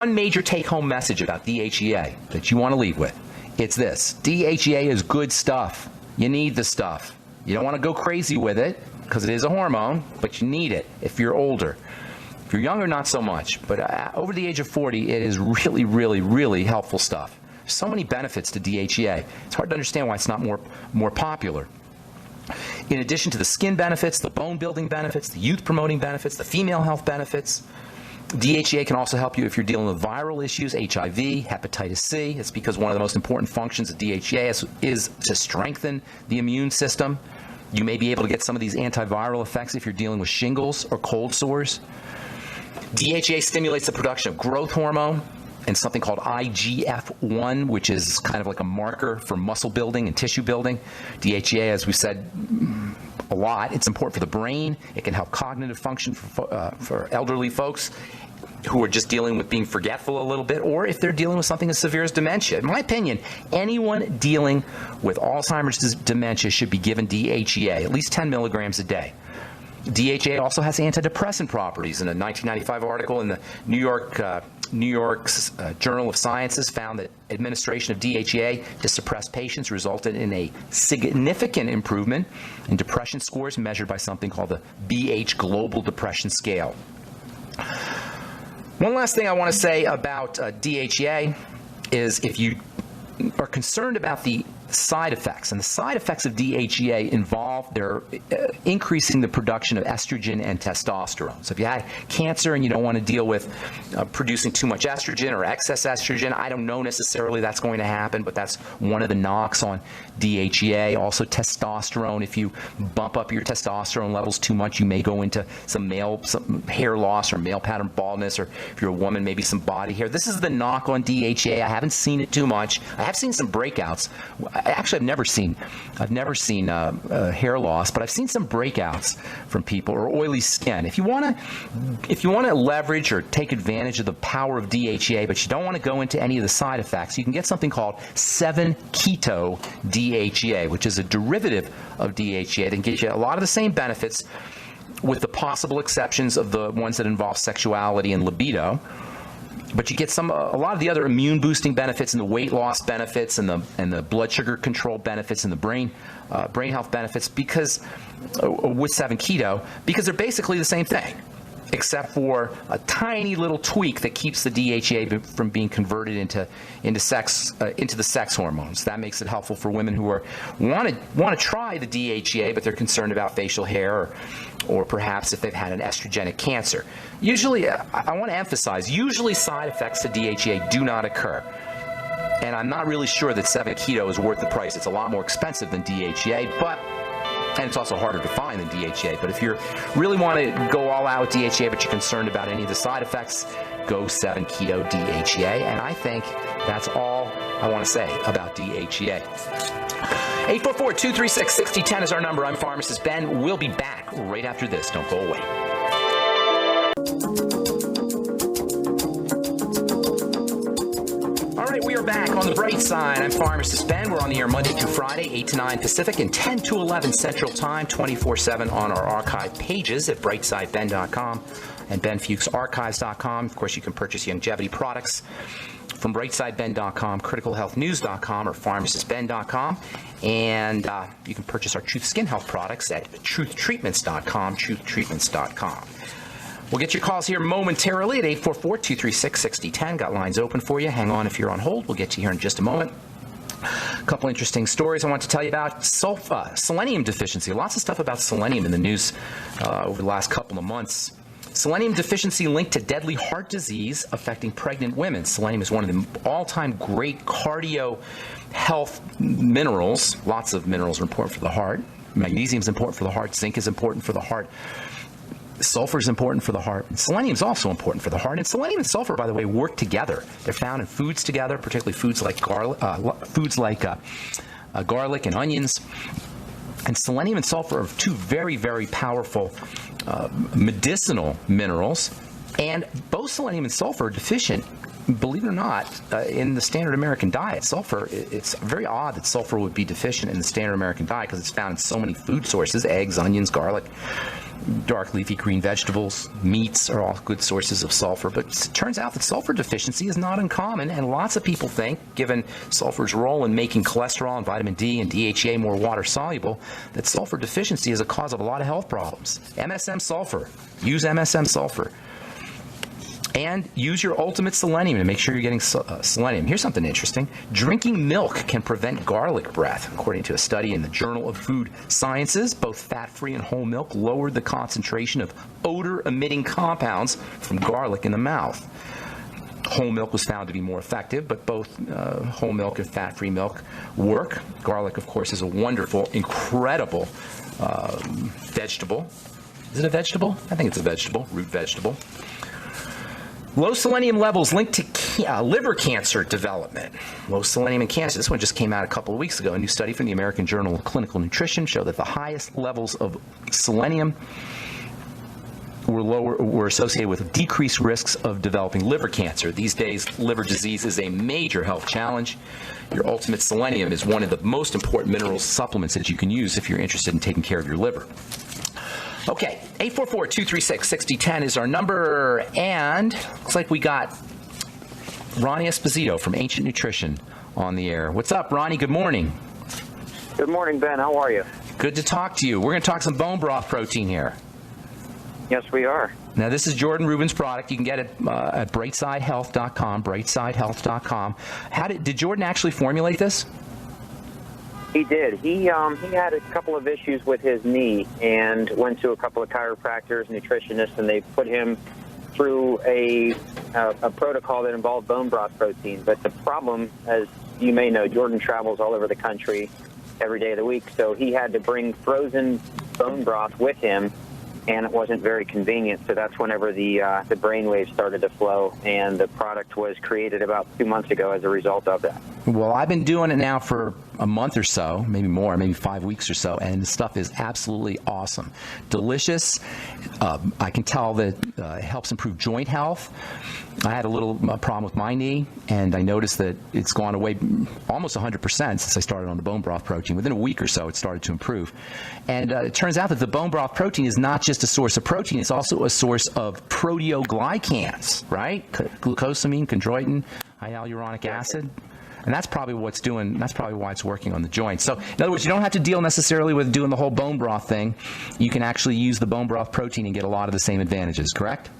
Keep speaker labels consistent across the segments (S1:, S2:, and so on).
S1: One major take-home message about DHEA that you want to leave with, it's this. DHEA is good stuff. You need the stuff. You don't want to go crazy with it because it is a hormone, but you need it if you're older. If you're younger, not so much. But over the age of 40, it is really, really, really helpful stuff. So many benefits to DHEA. It's hard to understand why it's not more popular. In addition to the skin benefits, the bone-building benefits, the youth-promoting benefits, the female health benefits, DHEA can also help you if you're dealing with viral issues, HIV, hepatitis C. It's because one of the most important functions of DHEA is to strengthen the immune system. You may be able to get some of these antiviral effects if you're dealing with shingles or cold sores. DHEA stimulates the production of growth hormone and something called IGF-1, which is kind of like a marker for muscle building and tissue building. DHEA, as we said a lot, it's important for the brain. It can help cognitive function for elderly folks who are just dealing with being forgetful a little bit, or if they're dealing with something as severe as dementia. In my opinion, anyone dealing with Alzheimer's dementia should be given DHEA, at least 10 milligrams a day. DHEA also has antidepressant properties. In a 1995 article in the New York's Journal of Sciences found that administration of DHEA to suppressed patients resulted in a significant improvement in depression scores measured by something called the BH Global Depression Scale. One last thing I want to say about DHEA is if you are concerned about the side effects, and the side effects of DHEA involve their increasing the production of estrogen and testosterone. So if you had cancer and you don't want to deal with producing too much estrogen or excess estrogen, I don't know necessarily that's going to happen, but that's one of the knocks on DHEA. Also testosterone, if you bump up your testosterone levels too much, you may go into some hair loss or male pattern baldness, or if you're a woman, maybe some body hair. This is the knock on DHEA. I haven't seen it too much. I have seen some breakouts. Actually, I've never seen hair loss, but I've seen some breakouts from people, or oily skin. If you want to leverage or take advantage of the power of DHEA, but you don't want to go into any of the side effects, you can get something called 7-keto DHEA, which is a derivative of DHEA that can get you a lot of the same benefits, with the possible exceptions of the ones that involve sexuality and libido. But you get a lot of the other immune boosting benefits and the weight loss benefits and the blood sugar control benefits and the brain health benefits because with 7-keto, because they're basically the same thing, except for a tiny little tweak that keeps the DHEA from being converted into the sex hormones. That makes it helpful for women who want to try the DHEA, but they're concerned about facial hair or perhaps if they've had an estrogenic cancer. Usually, I want to emphasize, usually side effects to DHEA do not occur. And I'm not really sure that 7-keto is worth the price. It's a lot more expensive than DHEA, and it's also harder to find than DHEA. But if you really want to go all out with DHEA, but you're concerned about any of the side effects, go 7-keto DHEA. And I think that's all I want to say about DHEA. 844-236-6010 is our number. I'm Pharmacist Ben. We'll be back right after this. Don't go away. All right, we are back on the bright side. I'm Pharmacist Ben. We're on the air Monday through Friday, 8 to 9 Pacific and 10 to 11 Central Time, 24/7 on our archive pages at brightsideben.com and benfuchsarchives.com. Of course, you can purchase longevity products from brightsideben.com, criticalhealthnews.com, or pharmacistben.com. And you can purchase our Truth Skin Health products at truthtreatments.com, truthtreatments.com. We'll get your calls here momentarily at 844-236-6010. Got lines open for you. Hang on if you're on hold. We'll get to you here in just a moment. A couple interesting stories I want to tell you about. Selenium deficiency. Lots of stuff about selenium in the news over the last couple of months. Selenium deficiency linked to deadly heart disease affecting pregnant women. Selenium is one of the all-time great cardio health minerals. Lots of minerals are important for the heart. Magnesium is important for the heart. Zinc is important for the heart. Sulfur is important for the heart. Selenium is also important for the heart. And selenium and sulfur, by the way, work together. They're found in foods together, particularly foods like garlic and onions. And selenium and sulfur are two very, very powerful medicinal minerals. And both selenium and sulfur are deficient, believe it or not, in the standard American diet. Sulfur, it's very odd that sulfur would be deficient in the standard American diet because it's found in so many food sources: eggs, onions, garlic, dark leafy green vegetables, meats are all good sources of sulfur. But it turns out that sulfur deficiency is not uncommon, and lots of people think, given sulfur's role in making cholesterol and vitamin D and DHEA more water soluble, that sulfur deficiency is a cause of a lot of health problems. MSM sulfur. Use MSM sulfur. And use your ultimate selenium to make sure you're getting selenium. Here's something interesting. Drinking milk can prevent garlic breath. According to a study in the Journal of Food Sciences, both fat-free and whole milk lowered the concentration of odor-emitting compounds from garlic in the mouth. Whole milk was found to be more effective, but both whole milk and fat-free milk work. Garlic, of course, is a wonderful, incredible vegetable. Is it a vegetable? I think it's a vegetable, root vegetable. Low selenium levels linked to liver cancer development. Low selenium in cancer. This one just came out a couple of weeks ago. A new study from the American Journal of Clinical Nutrition showed that the highest levels of selenium were associated with decreased risks of developing liver cancer. These days, liver disease is a major health challenge. Your ultimate selenium is one of the most important mineral supplements that you can use if you're interested in taking care of your liver. Okay, 844-236-6010 is our number, and looks like we got Ronnie Esposito from Ancient Nutrition on the air. What's up, Ronnie? Good morning.
S2: Good morning, Ben. How are you?
S1: Good to talk to you. We're going to talk some bone broth protein here.
S2: Yes, we are.
S1: Now, this is Jordan Rubin's product. You can get it at brightsidehealth.com, brightsidehealth.com. Did Jordan actually formulate this?
S2: He did. He had a couple of issues with his knee and went to a couple of chiropractors, nutritionists, and they put him through a protocol that involved bone broth protein. But the problem, as you may know, Jordan travels all over the country every day of the week, so he had to bring frozen bone broth with him, and it wasn't very convenient. So that's whenever the brainwaves started to flow, and the product was created about 2 months ago as a result of that.
S1: Well, I've been doing it now for a month or so, maybe more, maybe 5 weeks or so, and the stuff is absolutely awesome. Delicious. I can tell that it helps improve joint health. I had a little problem with my knee, and I noticed that it's gone away almost 100% since I started on the bone broth protein. Within a week or so, it started to improve. And it turns out that the bone broth protein is not just a source of protein, it's also a source of proteoglycans, right? Glucosamine, chondroitin, high hyaluronic acid. And that's probably why it's working on the joints. So, in other words, you don't have to deal necessarily with doing the whole bone broth thing. You can actually use the bone broth protein and get a lot of the same advantages, correct?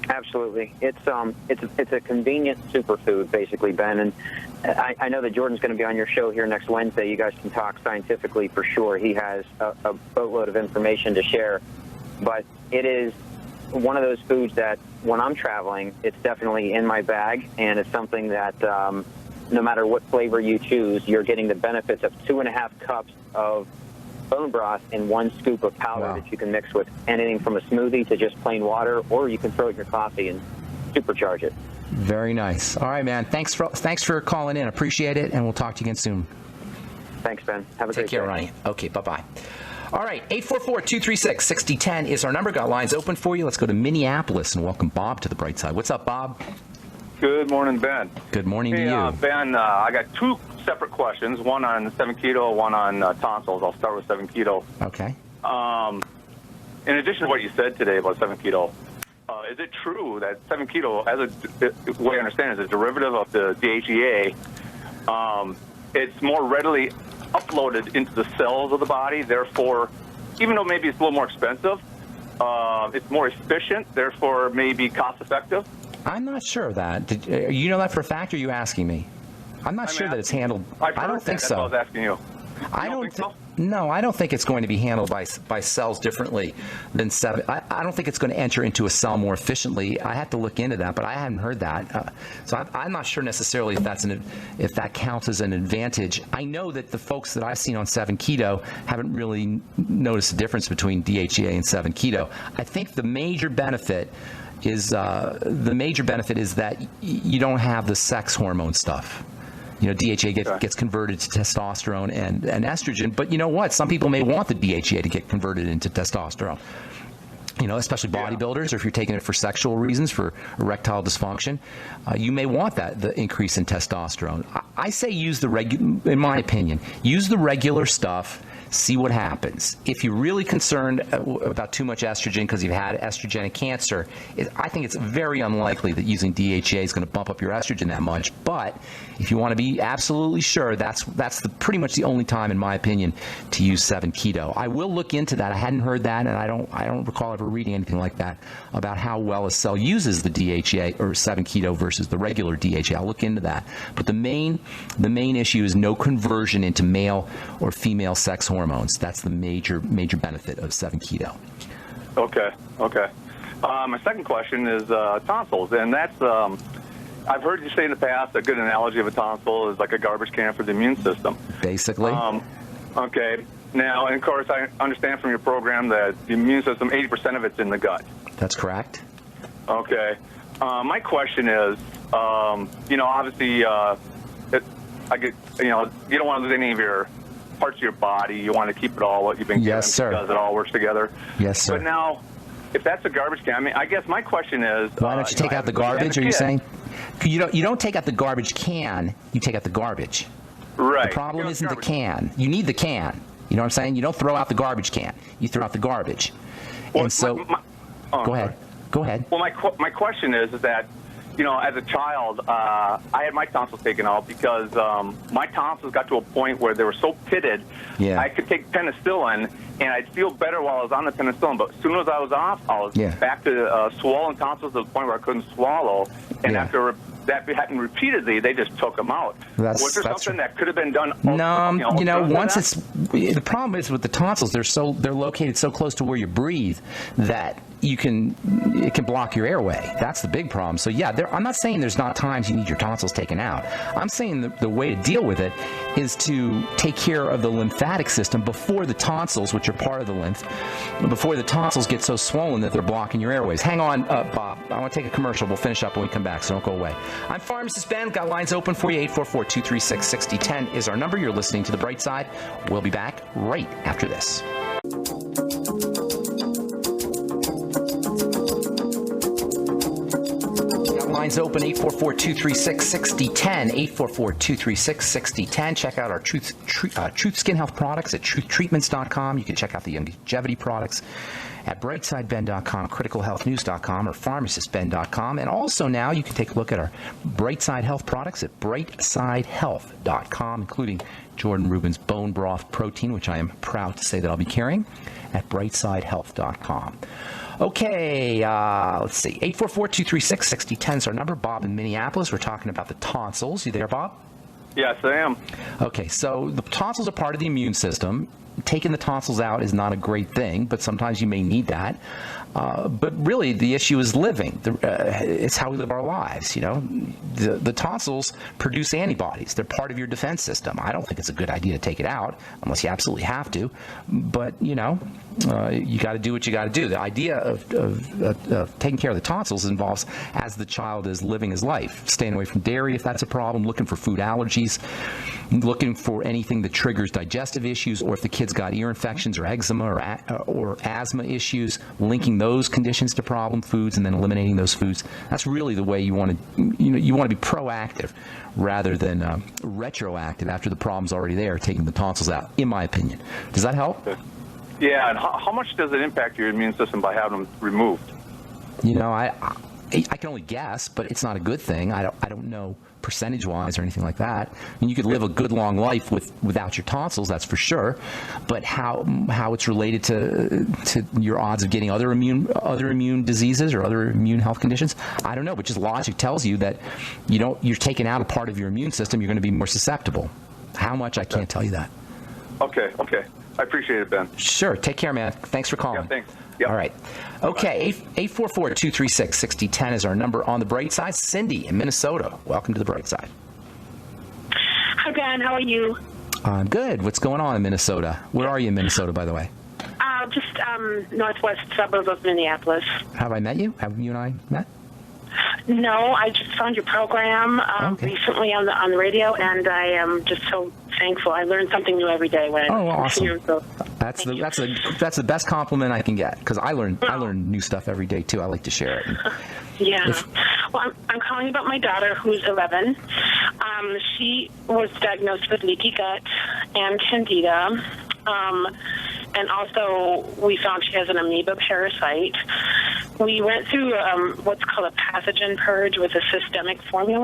S2: Absolutely. It's a convenient superfood, basically, Ben. And I know that Jordan's going to be on your show here next Wednesday. You guys can talk scientifically for sure. He has a boatload of information to share. But it is one of those foods that when I'm traveling, it's definitely in my bag, and it's something that no matter what flavor you choose, you're getting the benefits of 2.5 cups of bone broth in 1 scoop of powder that you can mix with anything from a smoothie to just plain water, or you can throw it in your coffee and supercharge it.
S1: Very nice. All right, man. Thanks for calling in. Appreciate it, and we'll talk to you again soon.
S2: Thanks, Ben. Have a great day.
S1: Take care, Ronnie. Okay, bye-bye. All right, 844-236-6010 is our number. Got lines open for you. Let's go to Minneapolis and welcome Bob to the bright side. What's up, Bob?
S3: Good morning, Ben.
S1: Good morning to you.
S3: Ben, I got 2 separate questions, one on 7 keto, one on tonsils. I'll start with 7 keto.
S1: Okay.
S3: In addition to what you said today about 7 keto, is it true that 7 keto, as the way I understand it, is a derivative of the DHEA? It's more readily uploaded into the cells of the body, therefore, even though maybe it's a little more expensive, it's more efficient, therefore maybe cost effective?
S1: I'm not sure of that. You know that for a fact, or are you asking me? I'm not sure that it's handled. I don't think so.
S3: That's what I was asking you.
S1: I don't think so. No, I don't think it's going to be handled by cells differently than 7. I don't think it's going to enter into a cell more efficiently. I have to look into that, but I hadn't heard that. So I'm not sure necessarily if that counts as an advantage. I know that the folks that I've seen on 7 keto haven't really noticed the difference between DHEA and 7 keto. I think the major benefit is that you don't have the sex hormone stuff. You know, DHEA gets converted to testosterone and estrogen. But you know what? Some people may want the DHEA to get converted into testosterone. You know, especially bodybuilders, or if you're taking it for sexual reasons, for erectile dysfunction, you may want the increase in testosterone. I say in my opinion, use the regular stuff. See what happens. If you're really concerned about too much estrogen because you've had estrogenic cancer, I think it's very unlikely that using DHEA is going to bump up your estrogen that much. But if you want to be absolutely sure, that's pretty much the only time, in my opinion, to use 7-keto. I will look into that. I hadn't heard that, and I don't recall ever reading anything like that about how well a cell uses the DHEA or 7-keto versus the regular DHEA. I'll look into that. But the main issue is no conversion into male or female sex hormones. That's the major benefit of 7-keto.
S3: Okay. My second question is tonsils, and that's I've heard you say in the past a good analogy of a tonsil is like a garbage can for the immune system.
S1: Basically.
S3: Okay. Now, and of course, I understand from your program that the immune system, 80% of it's in the gut.
S1: That's correct.
S3: Okay. My question is, obviously, I get, you don't want to lose any of your parts of your body. You want to keep it all what you've been given because it all works together.
S1: Yes, sir.
S3: But now, if that's a garbage can, I guess my question is,
S1: why don't you take out the garbage? Are you saying you don't take out the garbage can? You take out the garbage.
S3: Right.
S1: The problem isn't the can. You need the can. You know what I'm saying? You don't throw out the garbage can. You throw out the garbage.
S3: Well,
S1: and so, go ahead. Go ahead.
S3: Well, my question is that, as a child, I had my tonsils taken out because my tonsils got to a point where they were so pitted, I could take penicillin, and I'd feel better while I was on the penicillin. But as soon as I was off, I was back to swollen tonsils to the point where I couldn't swallow. And after that happened repeatedly, they just took them out. Was there something that could have been done?
S1: No, once it's the problem is with the tonsils, they're located so close to where you breathe that it can block your airway. That's the big problem. So I'm not saying there's not times you need your tonsils taken out. I'm saying the way to deal with it is to take care of the lymphatic system before the tonsils, which are part of the lymph, before the tonsils get so swollen that they're blocking your airways. Hang on, Bob. I want to take a commercial. We'll finish up when we come back, so don't go away. I'm Pharmacist Ben. Got lines open for you. 844-236-6010 is our number. You're listening to The Bright Side. We'll be back right after this. Lines open, 844-236-6010, 844-236-6010. Check out our Truth Skin Health products at truthtreatments.com. You can check out the longevity products at brightsideben.com, criticalhealthnews.com, or pharmacistben.com. And also now you can take a look at our Brightside Health products at brightsidehealth.com, including Jordan Rubin's bone broth protein, which I am proud to say that I'll be carrying at brightsidehealth.com. Okay, let's see. 844-236-6010 is our number. Bob in Minneapolis. We're talking about the tonsils. You there, Bob?
S3: Yes, I am.
S1: Okay, so the tonsils are part of the immune system. Taking the tonsils out is not a great thing, but sometimes you may need that. But really, the issue is living. It's how we live our lives, The tonsils produce antibodies. They're part of your defense system. I don't think it's a good idea to take it out unless you absolutely have to. But, you got to do what you got to do. The idea of taking care of the tonsils involves as the child is living his life, staying away from dairy if that's a problem, looking for food allergies, looking for anything that triggers digestive issues, or if the kid's got ear infections or eczema or asthma issues, linking those conditions to problem foods and then eliminating those foods. That's really the way you want to, you want to be proactive rather than retroactive after the problem's already there, taking the tonsils out, in my opinion. Does that help?
S3: Yeah, and how much does it impact your immune system by having them removed?
S1: I can only guess, but it's not a good thing. I don't know percentage-wise or anything like that. I mean, you could live a good long life without your tonsils, that's for sure. But how it's related to your odds of getting other immune diseases or other immune health conditions, I don't know. But just logic tells you that you're taking out a part of your immune system, you're going to be more susceptible. How much, I can't tell you that.
S3: Okay. I appreciate it, Ben.
S1: Sure. Take care, man. Thanks for calling.
S3: Yeah, thanks. Yep.
S1: All right. Okay. 844-236-6010 is our number on the Bright Side. Cindy in Minnesota. Welcome to the Bright Side.
S4: Hi, Ben. How are you?
S1: I'm good. What's going on in Minnesota? Where are you in Minnesota, by the way?
S4: Just northwest suburb of Minneapolis.
S1: Have I met you? Have you and I met?
S4: No, I just found your program recently on the radio, and I am just so thankful. I learn something new every day when I
S1: awesome.
S4: hear you. So
S1: that's the best compliment I can get, because I learn new stuff every day too. I like to share it.
S4: Yeah. Well, I'm calling about my daughter, who's 11. She was diagnosed with leaky gut and candida. And also, we found she has an amoeba parasite. We went through what's called a pathogen purge with a systemic formula.